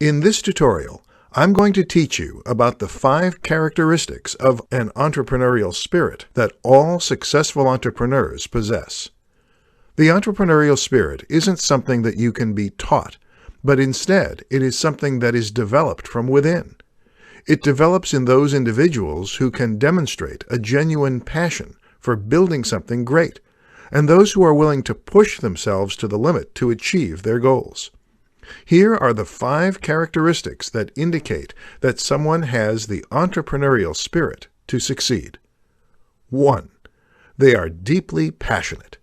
In this tutorial, I'm going to teach you about the 5 characteristics of an entrepreneurial spirit that all successful entrepreneurs possess. The entrepreneurial spirit isn't something that you can be taught, but instead it is something that is developed from within. It develops in those individuals who can demonstrate a genuine passion for building something great, and those who are willing to push themselves to the limit to achieve their goals. Here are the 5 characteristics that indicate that someone has the entrepreneurial spirit to succeed. 1. They are deeply passionate.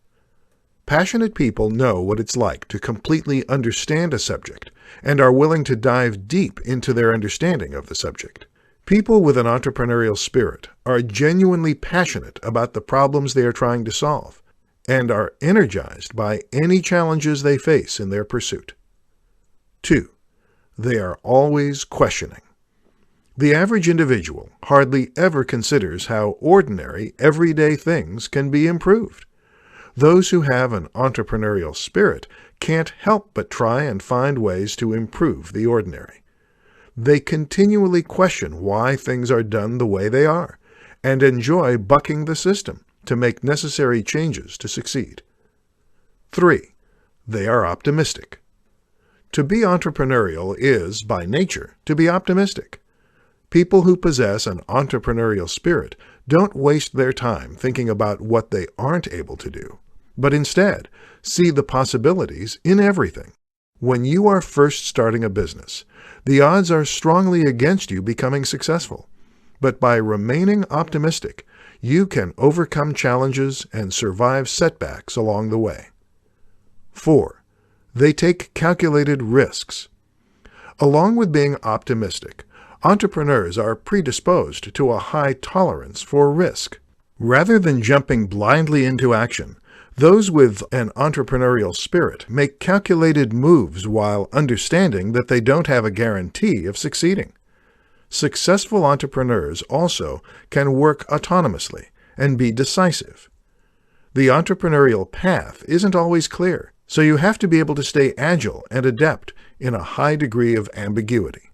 Passionate people know what it's like to completely understand a subject and are willing to dive deep into their understanding of the subject. People with an entrepreneurial spirit are genuinely passionate about the problems they are trying to solve and are energized by any challenges they face in their pursuit. 2. They are always questioning. The average individual hardly ever considers how ordinary, everyday things can be improved. Those who have an entrepreneurial spirit can't help but try and find ways to improve the ordinary. They continually question why things are done the way they are, and enjoy bucking the system to make necessary changes to succeed. 3. They are optimistic. To be entrepreneurial is, by nature, to be optimistic. People who possess an entrepreneurial spirit don't waste their time thinking about what they aren't able to do, but instead see the possibilities in everything. When you are first starting a business, the odds are strongly against you becoming successful, but by remaining optimistic, you can overcome challenges and survive setbacks along the way. 4. They take calculated risks. Along with being optimistic, entrepreneurs are predisposed to a high tolerance for risk. Rather than jumping blindly into action, those with an entrepreneurial spirit make calculated moves while understanding that they don't have a guarantee of succeeding. Successful entrepreneurs also can work autonomously and be decisive. The entrepreneurial path isn't always clear, so you have to be able to stay agile and adept in a high degree of ambiguity.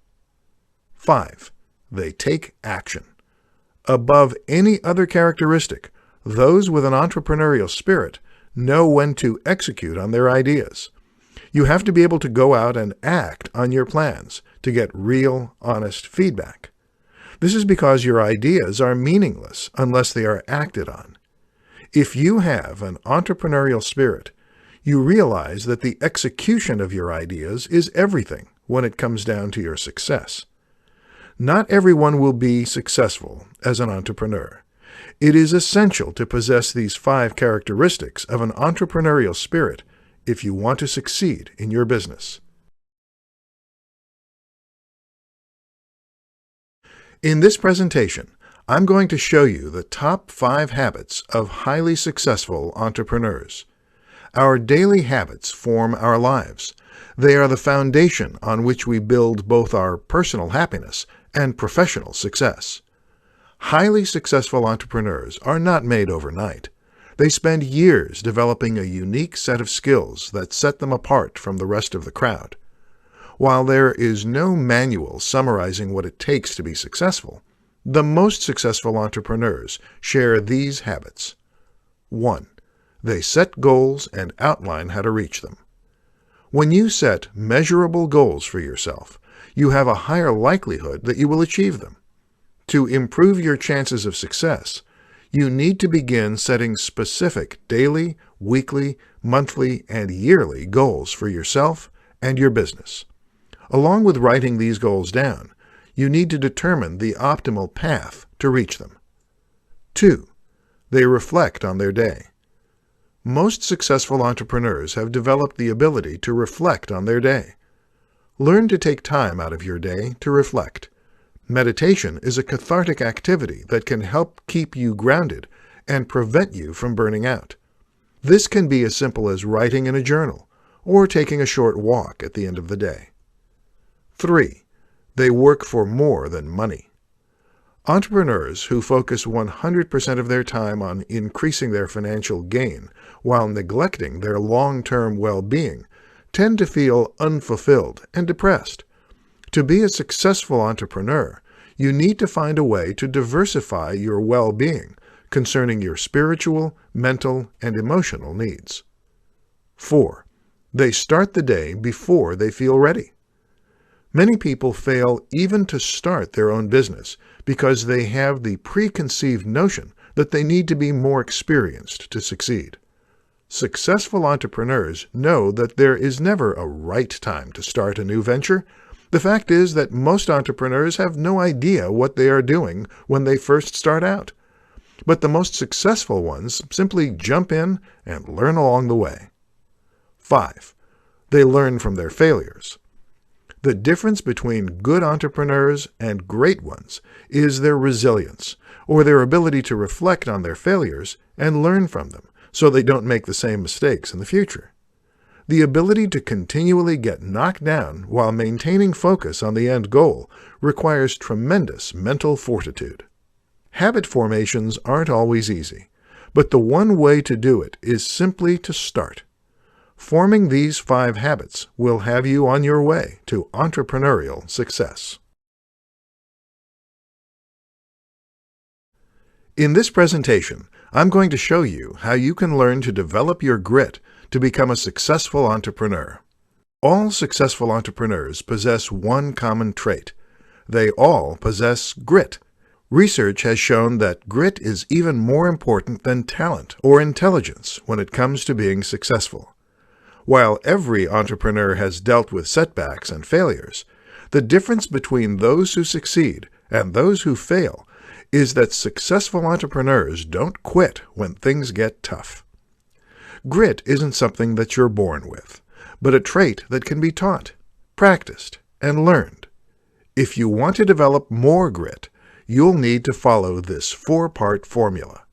5. They take action. Above any other characteristic, those with an entrepreneurial spirit know when to execute on their ideas. You have to be able to go out and act on your plans to get real, honest feedback. This is because your ideas are meaningless unless they are acted on. If you have an entrepreneurial spirit, you realize that the execution of your ideas is everything when it comes down to your success. Not everyone will be successful as an entrepreneur. It is essential to possess these 5 characteristics of an entrepreneurial spirit if you want to succeed in your business. In this presentation, I'm going to show you the top 5 habits of highly successful entrepreneurs. Our daily habits form our lives. They are the foundation on which we build both our personal happiness and professional success. Highly successful entrepreneurs are not made overnight. They spend years developing a unique set of skills that set them apart from the rest of the crowd. While there is no manual summarizing what it takes to be successful, the most successful entrepreneurs share these habits. 1. They set goals and outline how to reach them. When you set measurable goals for yourself, you have a higher likelihood that you will achieve them. To improve your chances of success, you need to begin setting specific daily, weekly, monthly, and yearly goals for yourself and your business. Along with writing these goals down, you need to determine the optimal path to reach them. 2. They reflect on their day. Most successful entrepreneurs have developed the ability to reflect on their day. Learn to take time out of your day to reflect. Meditation is a cathartic activity that can help keep you grounded and prevent you from burning out. This can be as simple as writing in a journal or taking a short walk at the end of the day. 3. They work for more than money. Entrepreneurs who focus 100% of their time on increasing their financial gain while neglecting their long-term well-being tend to feel unfulfilled and depressed. To be a successful entrepreneur, you need to find a way to diversify your well-being concerning your spiritual, mental, and emotional needs. 4. They start the day before they feel ready. Many people fail even to start their own business because they have the preconceived notion that they need to be more experienced to succeed. Successful entrepreneurs know that there is never a right time to start a new venture. The fact is that most entrepreneurs have no idea what they are doing when they first start out. But the most successful ones simply jump in and learn along the way. 5. They learn from their failures. The difference between good entrepreneurs and great ones is their resilience, or their ability to reflect on their failures and learn from them so they don't make the same mistakes in the future. The ability to continually get knocked down while maintaining focus on the end goal requires tremendous mental fortitude. Habit formations aren't always easy, but the one way to do it is simply to start. Forming these 5 habits will have you on your way to entrepreneurial success. In this presentation, I'm going to show you how you can learn to develop your grit to become a successful entrepreneur. All successful entrepreneurs possess one common trait. They all possess grit. Research has shown that grit is even more important than talent or intelligence when it comes to being successful. While every entrepreneur has dealt with setbacks and failures, the difference between those who succeed and those who fail is that successful entrepreneurs don't quit when things get tough. Grit isn't something that you're born with, but a trait that can be taught, practiced, and learned. If you want to develop more grit, you'll need to follow this 4-part formula.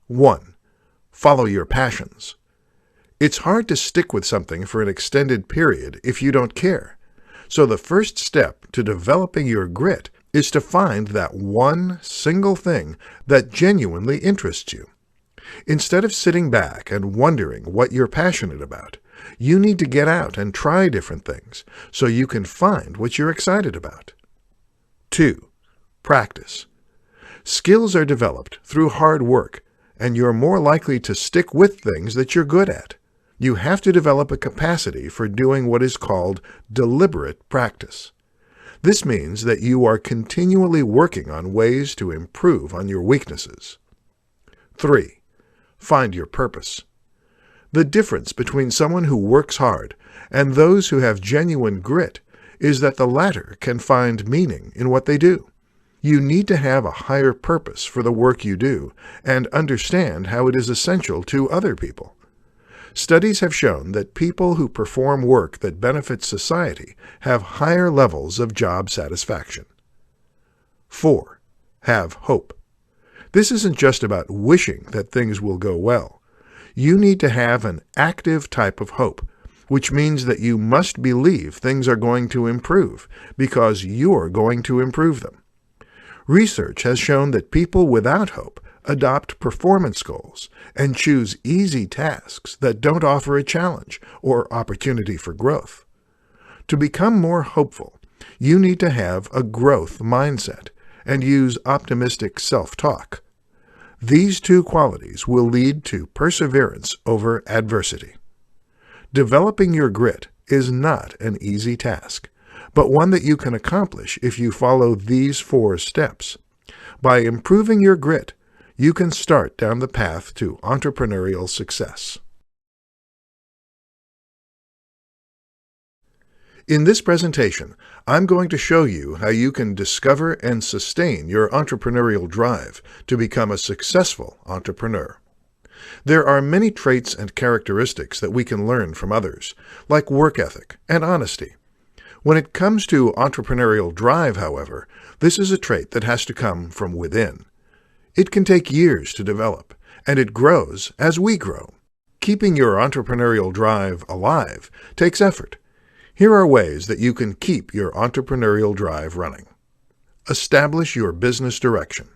1. Follow your passions. It's hard to stick with something for an extended period if you don't care. So the first step to developing your grit is to find that one single thing that genuinely interests you. Instead of sitting back and wondering what you're passionate about, you need to get out and try different things so you can find what you're excited about. 2. Practice. Skills are developed through hard work, and you're more likely to stick with things that you're good at. You have to develop a capacity for doing what is called deliberate practice. This means that you are continually working on ways to improve on your weaknesses. 3. Find your purpose. The difference between someone who works hard and those who have genuine grit is that the latter can find meaning in what they do. You need to have a higher purpose for the work you do and understand how it is essential to other people. Studies have shown that people who perform work that benefits society have higher levels of job satisfaction. 4. Have hope. This isn't just about wishing that things will go well. You need to have an active type of hope, which means that you must believe things are going to improve because you're going to improve them. Research has shown that people without hope adopt performance goals and choose easy tasks that don't offer a challenge or opportunity for growth. To become more hopeful, you need to have a growth mindset and use optimistic self-talk. These 2 qualities will lead to perseverance over adversity. Developing your grit is not an easy task, but one that you can accomplish if you follow these 4 steps. By improving your grit, you can start down the path to entrepreneurial success. In this presentation, I'm going to show you how you can discover and sustain your entrepreneurial drive to become a successful entrepreneur. There are many traits and characteristics that we can learn from others, like work ethic and honesty. When it comes to entrepreneurial drive, however, this is a trait that has to come from within. It can take years to develop, and it grows as we grow. Keeping your entrepreneurial drive alive takes effort. Here are ways that you can keep your entrepreneurial drive running. Establish your business direction.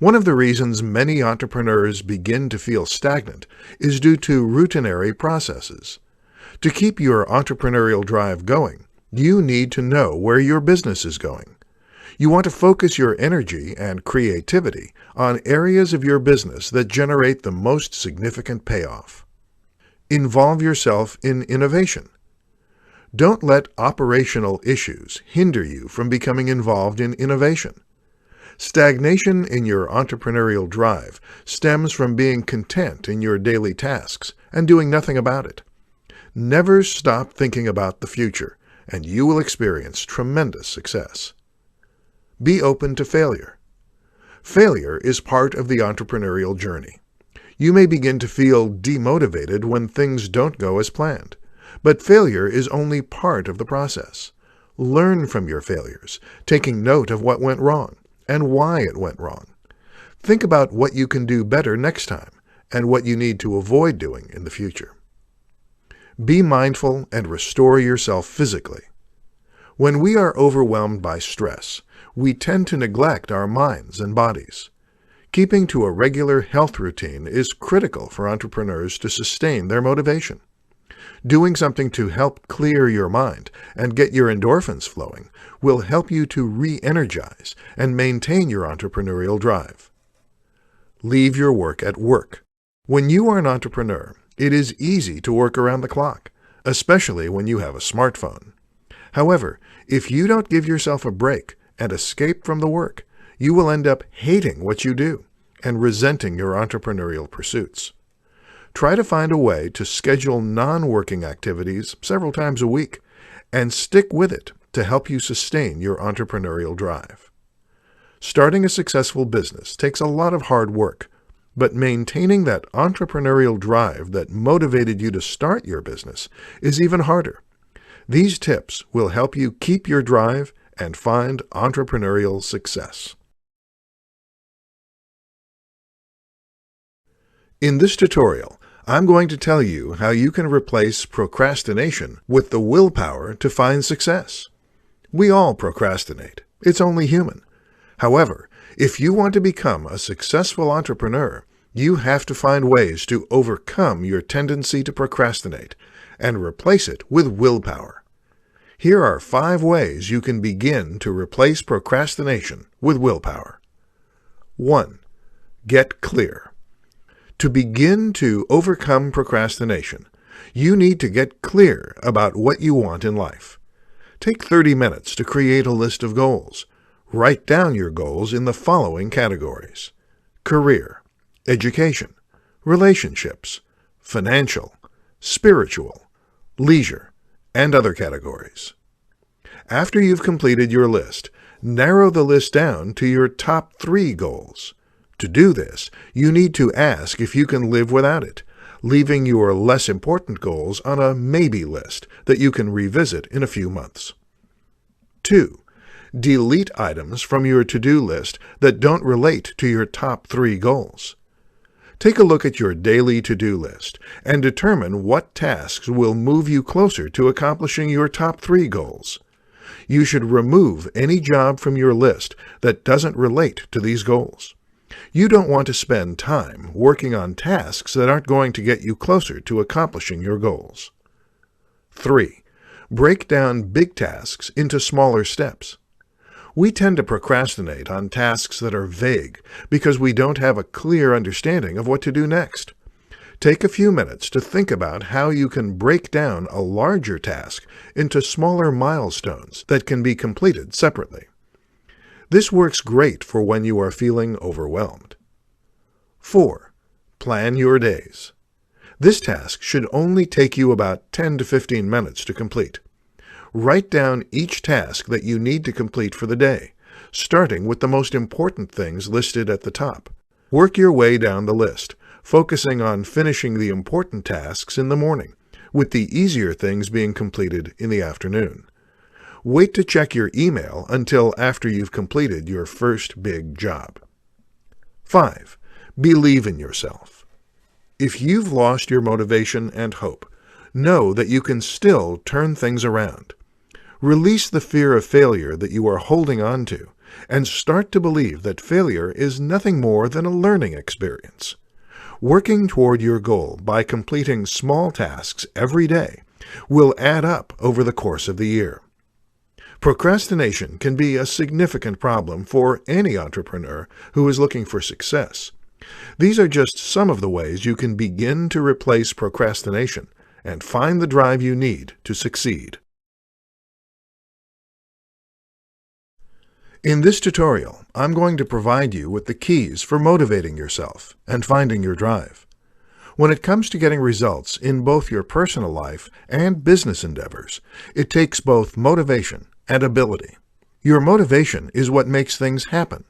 One of the reasons many entrepreneurs begin to feel stagnant is due to routinary processes. To keep your entrepreneurial drive going, You need to know where your business is going. You want to focus your energy and creativity on areas of your business that generate the most significant payoff. Involve yourself in innovation. Don't let operational issues hinder you from becoming involved in innovation. Stagnation in your entrepreneurial drive stems from being content in your daily tasks and doing nothing about it. Never stop thinking about the future, and you will experience tremendous success. Be open to failure. Failure is part of the entrepreneurial journey. You may begin to feel demotivated when things don't go as planned, but failure is only part of the process. Learn from your failures, taking note of what went wrong and why it went wrong. Think about what you can do better next time and what you need to avoid doing in the future. Be mindful and restore yourself physically. When we are overwhelmed by stress, we tend to neglect our minds and bodies. Keeping to a regular health routine is critical for entrepreneurs to sustain their motivation. Doing something to help clear your mind and get your endorphins flowing will help you to re-energize and maintain your entrepreneurial drive. Leave your work at work. When you are an entrepreneur, it is easy to work around the clock, especially when you have a smartphone. However, if you don't give yourself a break and escape from the work, you will end up hating what you do and resenting your entrepreneurial pursuits. Try to find a way to schedule non-working activities several times a week and stick with it to help you sustain your entrepreneurial drive. Starting a successful business takes a lot of hard work, but maintaining that entrepreneurial drive that motivated you to start your business is even harder. These tips will help you keep your drive and find entrepreneurial success. In this tutorial, I'm going to tell you how you can replace procrastination with the willpower to find success. We all procrastinate. It's only human. However, if you want to become a successful entrepreneur, you have to find ways to overcome your tendency to procrastinate and replace it with willpower. Here are 5 ways you can begin to replace procrastination with willpower. 1. Get clear. To begin to overcome procrastination, you need to get clear about what you want in life. Take 30 minutes to create a list of goals. Write down your goals in the following categories: career, education, relationships, financial, spiritual, leisure, and other categories. After you've completed your list, narrow the list down to your top 3 goals. To do this, you need to ask if you can live without it, leaving your less important goals on a maybe list that you can revisit in a few months. 2. Delete items from your to-do list that don't relate to your top 3 goals. Take a look at your daily to-do list and determine what tasks will move you closer to accomplishing your top 3 goals. You should remove any job from your list that doesn't relate to these goals. You don't want to spend time working on tasks that aren't going to get you closer to accomplishing your goals. 3. Break down big tasks into smaller steps. We tend to procrastinate on tasks that are vague because we don't have a clear understanding of what to do next. Take a few minutes to think about how you can break down a larger task into smaller milestones that can be completed separately. This works great for when you are feeling overwhelmed. 4. Plan your days. This task should only take you about 10 to 15 minutes to complete. Write down each task that you need to complete for the day, starting with the most important things listed at the top. Work your way down the list, focusing on finishing the important tasks in the morning, with the easier things being completed in the afternoon. Wait to check your email until after you've completed your first big job. 5. Believe in yourself. If you've lost your motivation and hope, know that you can still turn things around. Release the fear of failure that you are holding on to, and start to believe that failure is nothing more than a learning experience. Working toward your goal by completing small tasks every day will add up over the course of the year. Procrastination can be a significant problem for any entrepreneur who is looking for success. These are just some of the ways you can begin to replace procrastination and find the drive you need to succeed. In this tutorial, I'm going to provide you with the keys for motivating yourself and finding your drive. When it comes to getting results in both your personal life and business endeavors, it takes both motivation and ability. Your motivation is what makes things happen.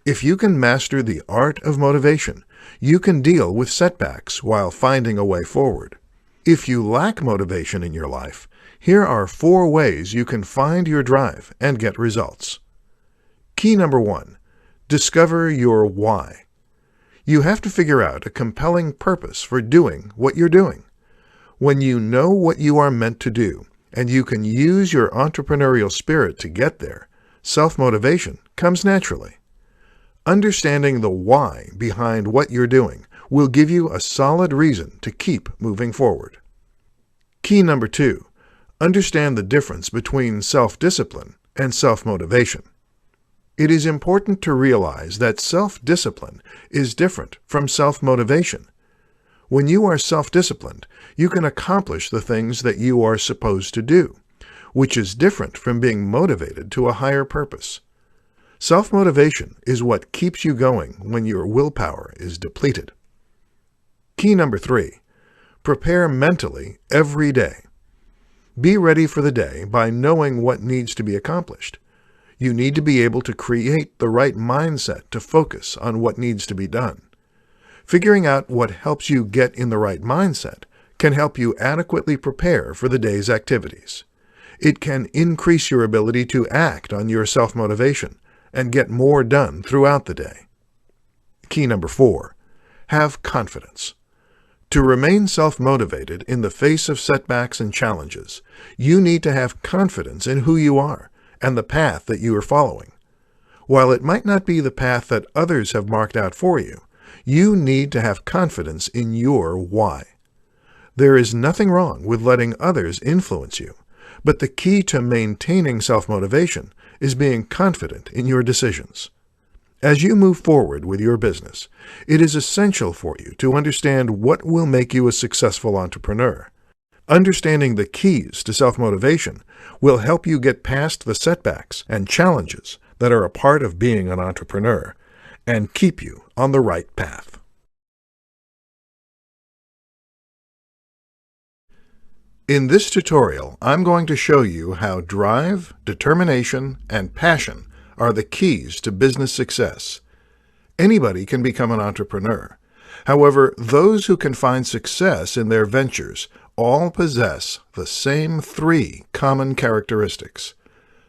If you can master the art of motivation, you can deal with setbacks while finding a way forward. If you lack motivation in your life, here are 4 ways you can find your drive and get results. Key number 1, discover your why. You have to figure out a compelling purpose for doing what you're doing. When you know what you are meant to do, and you can use your entrepreneurial spirit to get there, self-motivation comes naturally. Understanding the why behind what you're doing will give you a solid reason to keep moving forward. Key number 2, understand the difference between self-discipline and self-motivation. It is important to realize that self-discipline is different from self-motivation. When you are self-disciplined, you can accomplish the things that you are supposed to do, which is different from being motivated to a higher purpose. Self-motivation is what keeps you going when your willpower is depleted. Key number 3, prepare mentally every day. Be ready for the day by knowing what needs to be accomplished. You need to be able to create the right mindset to focus on what needs to be done. Figuring out what helps you get in the right mindset can help you adequately prepare for the day's activities. It can increase your ability to act on your self-motivation and get more done throughout the day. Key number 4, have confidence. To remain self-motivated in the face of setbacks and challenges, you need to have confidence in who you are and the path that you are following. While it might not be the path that others have marked out for you, you need to have confidence in your why. There is nothing wrong with letting others influence you, but the key to maintaining self-motivation is being confident in your decisions. As you move forward with your business, it is essential for you to understand what will make you a successful entrepreneur. Understanding the keys to self-motivation will help you get past the setbacks and challenges that are a part of being an entrepreneur and keep you on the right path. In this tutorial, I'm going to show you how drive, determination, and passion are the keys to business success. Anybody can become an entrepreneur. However, those who can find success in their ventures all possess the same 3 common characteristics.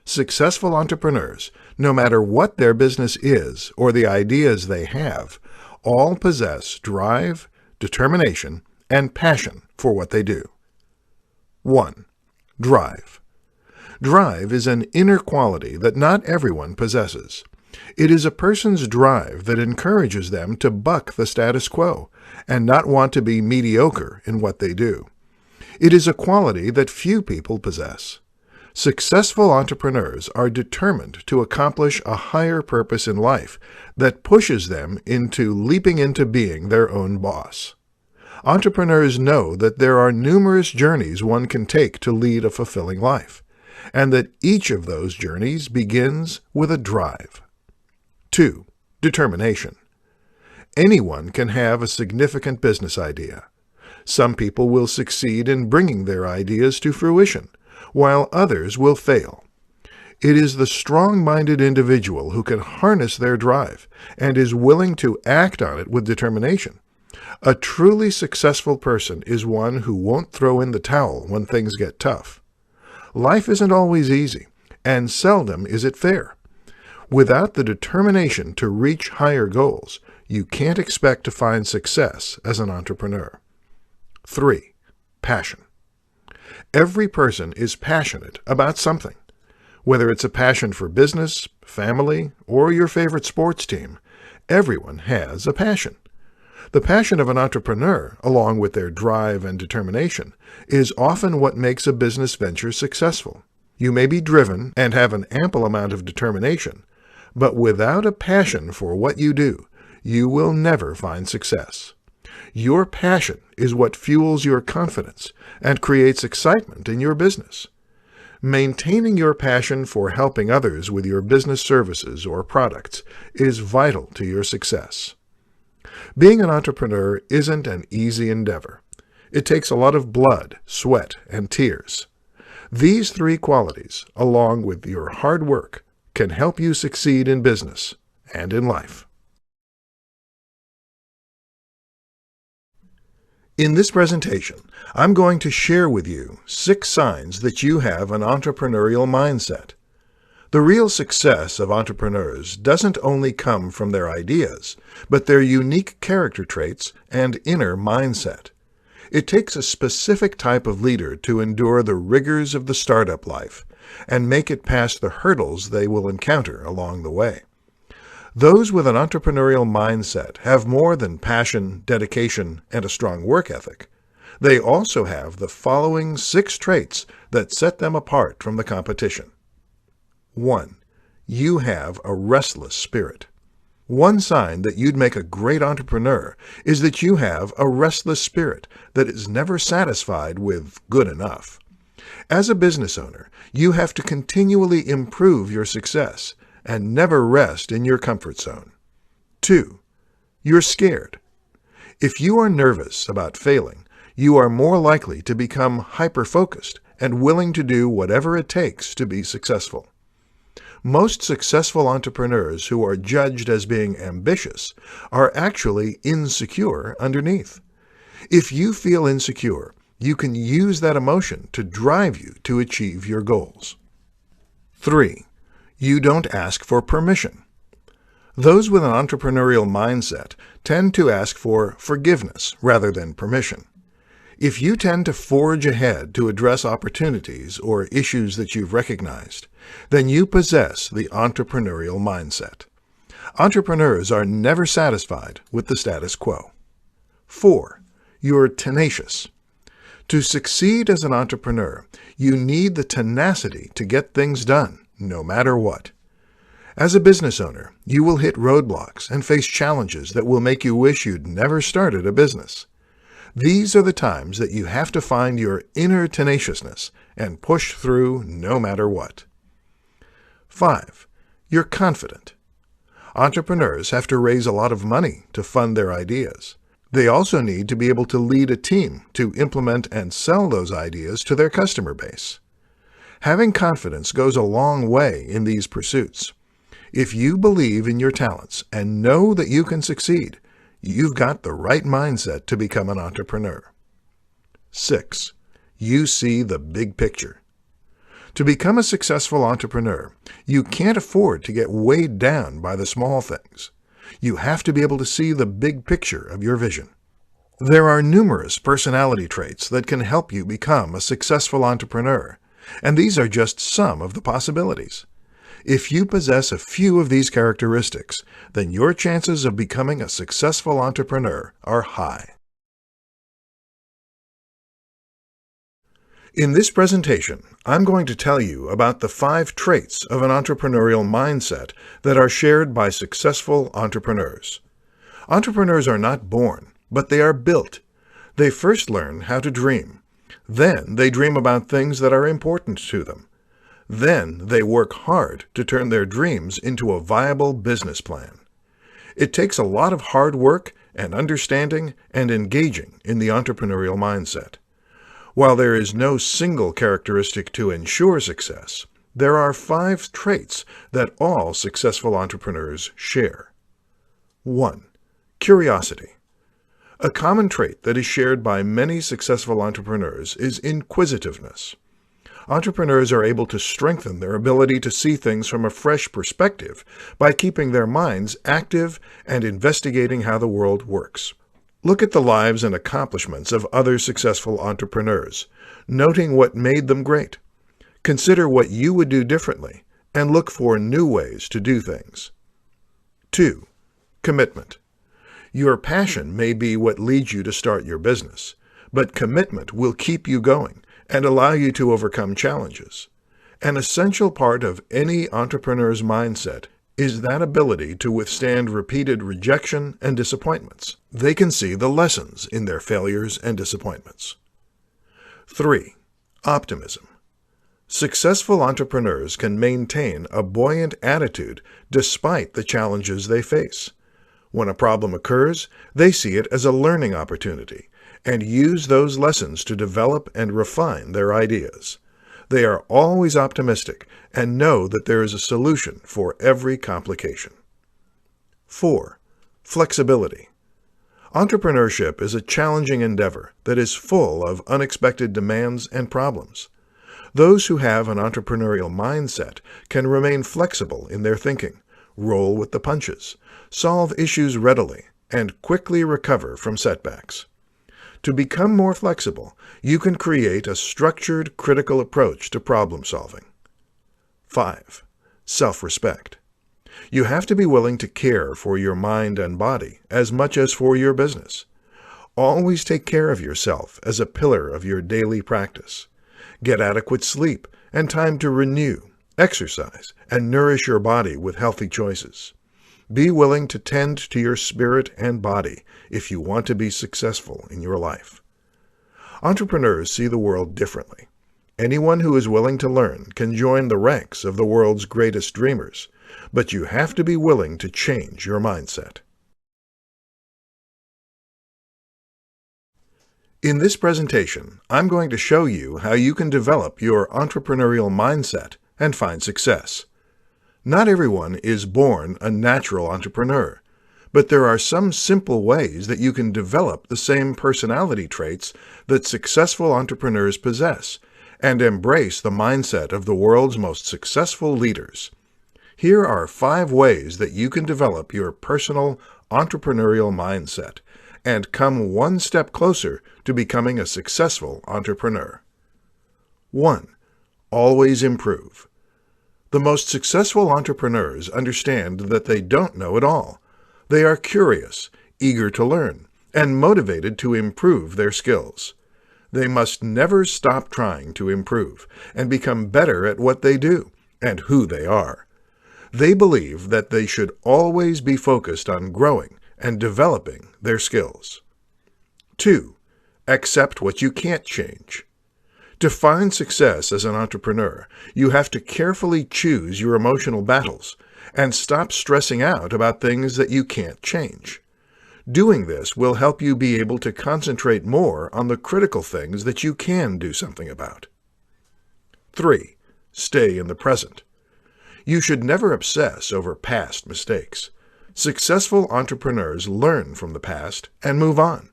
Successful entrepreneurs, no matter what their business is or the ideas they have, all possess drive, determination, and passion for what they do. 1. Drive. Drive is an inner quality that not everyone possesses. It is a person's drive that encourages them to buck the status quo and not want to be mediocre in what they do. It is a quality that few people possess. Successful entrepreneurs are determined to accomplish a higher purpose in life that pushes them into leaping into being their own boss. Entrepreneurs know that there are numerous journeys one can take to lead a fulfilling life, and that each of those journeys begins with a drive. 2. Determination. Anyone can have a significant business idea. Some people will succeed in bringing their ideas to fruition, while others will fail. It is the strong-minded individual who can harness their drive and is willing to act on it with determination. A truly successful person is one who won't throw in the towel when things get tough. Life isn't always easy, and seldom is it fair. Without the determination to reach higher goals, you can't expect to find success as an entrepreneur. 3. Passion. Every person is passionate about something. Whether it's a passion for business, family, or your favorite sports team, everyone has a passion. The passion of an entrepreneur, along with their drive and determination, is often what makes a business venture successful. You may be driven and have an ample amount of determination, but without a passion for what you do, you will never find success. Your passion is what fuels your confidence and creates excitement in your business. Maintaining your passion for helping others with your business services or products is vital to your success. Being an entrepreneur isn't an easy endeavor. It takes a lot of blood, sweat, and tears. These three qualities, along with your hard work, can help you succeed in business and in life. In this presentation, I'm going to share with you 6 signs that you have an entrepreneurial mindset. The real success of entrepreneurs doesn't only come from their ideas, but their unique character traits and inner mindset. It takes a specific type of leader to endure the rigors of the startup life and make it past the hurdles they will encounter along the way. Those with an entrepreneurial mindset have more than passion, dedication, and a strong work ethic. They also have the following 6 traits that set them apart from the competition. 1. You have a restless spirit. One sign that you'd make a great entrepreneur is that you have a restless spirit that is never satisfied with good enough. As a business owner, you have to continually improve your success and never rest in your comfort zone. 2. You're scared. If you are nervous about failing, you are more likely to become hyper-focused and willing to do whatever it takes to be successful. Most successful entrepreneurs who are judged as being ambitious are actually insecure underneath. If you feel insecure, you can use that emotion to drive you to achieve your goals. 3. You don't ask for permission. Those with an entrepreneurial mindset tend to ask for forgiveness rather than permission. If you tend to forge ahead to address opportunities or issues that you've recognized, then you possess the entrepreneurial mindset. Entrepreneurs are never satisfied with the status quo. 4. You're tenacious. To succeed as an entrepreneur, you need the tenacity to get things done, no matter what. As a business owner, you will hit roadblocks and face challenges that will make you wish you'd never started a business. These are the times that you have to find your inner tenaciousness and push through no matter what. 5. You're confident. Entrepreneurs have to raise a lot of money to fund their ideas. They also need to be able to lead a team to implement and sell those ideas to their customer base. Having confidence goes a long way in these pursuits. If you believe in your talents and know that you can succeed, you've got the right mindset to become an entrepreneur. 6. You see the big picture. To become a successful entrepreneur, you can't afford to get weighed down by the small things. You have to be able to see the big picture of your vision. There are numerous personality traits that can help you become a successful entrepreneur, and these are just some of the possibilities. If you possess a few of these characteristics, then your chances of becoming a successful entrepreneur are high. In this presentation, I'm going to tell you about the 5 traits of an entrepreneurial mindset that are shared by successful entrepreneurs. Entrepreneurs are not born, but they are built. They first learn how to dream. Then they dream about things that are important to them. Then they work hard to turn their dreams into a viable business plan. It takes a lot of hard work and understanding and engaging in the entrepreneurial mindset. While there is no single characteristic to ensure success, there are 5 traits that all successful entrepreneurs share. 1. Curiosity. A common trait that is shared by many successful entrepreneurs is inquisitiveness. Entrepreneurs are able to strengthen their ability to see things from a fresh perspective by keeping their minds active and investigating how the world works. Look at the lives and accomplishments of other successful entrepreneurs, noting what made them great. Consider what you would do differently, and look for new ways to do things. 2. Commitment. Your passion may be what leads you to start your business, but commitment will keep you going and allow you to overcome challenges. An essential part of any entrepreneur's mindset is that ability to withstand repeated rejection and disappointments. They can see the lessons in their failures and disappointments. 3. Optimism. Successful entrepreneurs can maintain a buoyant attitude despite the challenges they face. When a problem occurs, they see it as a learning opportunity and use those lessons to develop and refine their ideas. They are always optimistic and know that there is a solution for every complication. 4. Flexibility. Entrepreneurship is a challenging endeavor that is full of unexpected demands and problems. Those who have an entrepreneurial mindset can remain flexible in their thinking, roll with the punches, solve issues readily, and quickly recover from setbacks. To become more flexible, you can create a structured, critical approach to problem solving. 5. Self-respect. You have to be willing to care for your mind and body as much as for your business. Always take care of yourself as a pillar of your daily practice. Get adequate sleep and time to renew, exercise, and nourish your body with healthy choices. Be willing to tend to your spirit and body if you want to be successful in your life. Entrepreneurs see the world differently. Anyone who is willing to learn can join the ranks of the world's greatest dreamers, but you have to be willing to change your mindset. In this presentation, I'm going to show you how you can develop your entrepreneurial mindset and find success. Not everyone is born a natural entrepreneur, but there are some simple ways that you can develop the same personality traits that successful entrepreneurs possess and embrace the mindset of the world's most successful leaders. Here are 5 ways that you can develop your personal entrepreneurial mindset and come one step closer to becoming a successful entrepreneur. 1. Always improve. The most successful entrepreneurs understand that they don't know it all. They are curious, eager to learn, and motivated to improve their skills. They must never stop trying to improve and become better at what they do and who they are. They believe that they should always be focused on growing and developing their skills. 2. Accept what you can't change. To find success as an entrepreneur, you have to carefully choose your emotional battles and stop stressing out about things that you can't change. Doing this will help you be able to concentrate more on the critical things that you can do something about. 3. Stay in the present. You should never obsess over past mistakes. Successful entrepreneurs learn from the past and move on.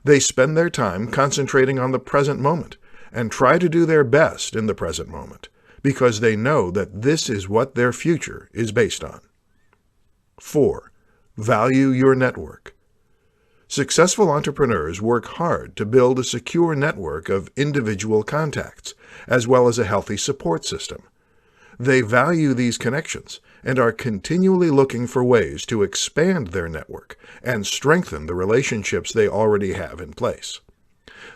They spend their time concentrating on the present moment and try to do their best in the present moment because they know that this is what their future is based on. 4. Value your network. Successful entrepreneurs work hard to build a secure network of individual contacts, as well as a healthy support system. They value these connections and are continually looking for ways to expand their network and strengthen the relationships they already have in place.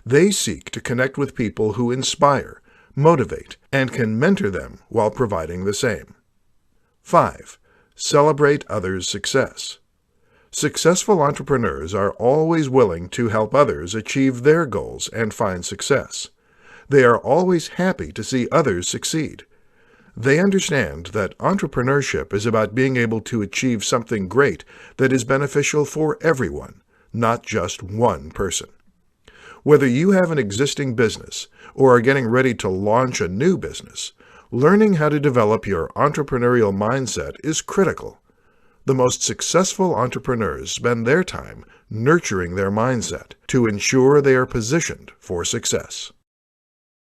They seek to connect with people who inspire, motivate, and can mentor them while providing the same. 5. Celebrate others' success. Successful entrepreneurs are always willing to help others achieve their goals and find success. They are always happy to see others succeed. They understand that entrepreneurship is about being able to achieve something great that is beneficial for everyone, not just one person. Whether you have an existing business or are getting ready to launch a new business, learning how to develop your entrepreneurial mindset is critical. The most successful entrepreneurs spend their time nurturing their mindset to ensure they are positioned for success.